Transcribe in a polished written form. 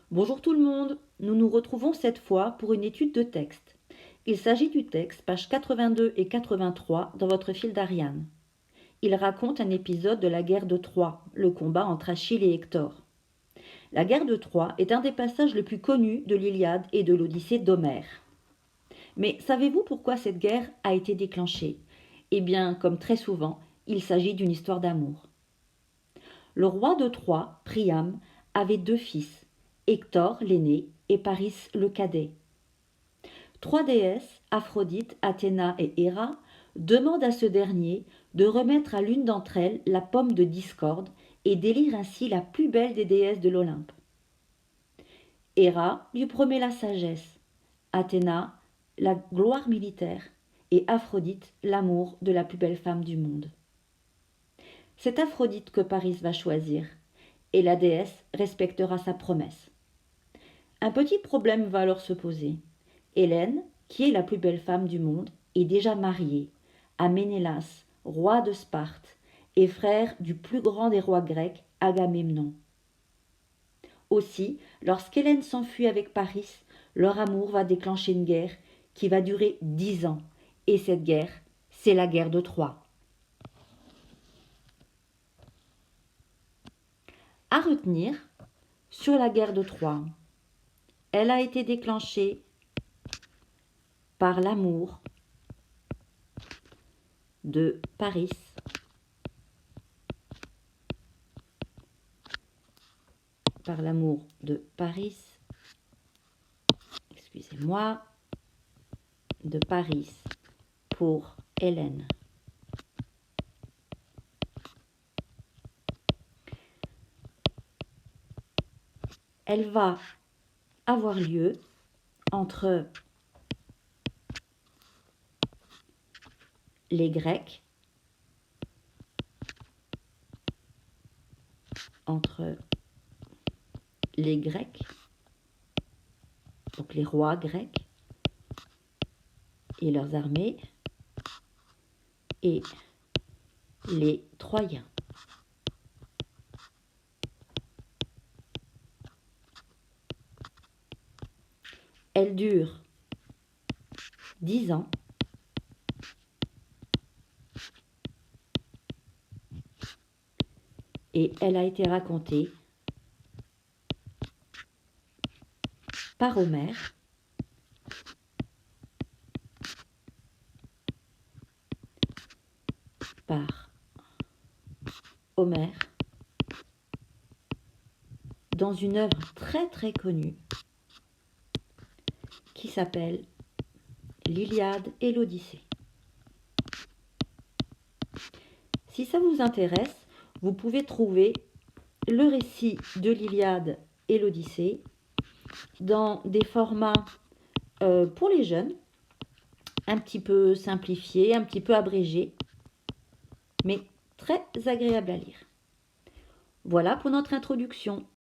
Bonjour tout le monde, nous nous retrouvons cette fois pour une étude de texte. Il s'agit du texte, pages 82 et 83 dans votre fil d'Ariane. Il raconte un épisode de la guerre de Troie, le combat entre Achille et Hector. La guerre de Troie est un des passages les plus connus de l'Iliade et de l'Odyssée d'Homère. Mais savez-vous pourquoi cette guerre a été déclenchée? Eh bien, comme très souvent, il s'agit d'une histoire d'amour. Le roi de Troie, Priam, avait deux fils, Hector l'aîné et Paris le cadet. Trois déesses, Aphrodite, Athéna et Héra, demandent à ce dernier de remettre à l'une d'entre elles la pomme de discorde et d'élire ainsi la plus belle des déesses de l'Olympe. Héra lui promet la sagesse, Athéna la gloire militaire et Aphrodite l'amour de la plus belle femme du monde. C'est Aphrodite que Paris va choisir, et la déesse respectera sa promesse. Un petit problème va alors se poser. Hélène, qui est la plus belle femme du monde, est déjà mariée à Ménélas, roi de Sparte, et frère du plus grand des rois grecs, Agamemnon. Aussi, lorsqu'Hélène s'enfuit avec Paris, leur amour va déclencher une guerre qui va durer 10 ans. Et cette guerre, c'est la guerre de Troie. À retenir, sur la guerre de Troie, elle a été déclenchée par l'amour de Paris, excusez-moi, de Paris pour Hélène. Elle va avoir lieu entre les Grecs, donc les rois grecs et leurs armées, et les Troyens. Elle dure 10 ans et elle a été racontée par Homère dans une œuvre très très connue qui s'appelle l'Iliade et l'Odyssée. Si ça vous intéresse, vous pouvez trouver le récit de l'Iliade et l'Odyssée dans des formats pour les jeunes, un petit peu simplifiés, un petit peu abrégés, mais très agréables à lire. Voilà pour notre introduction.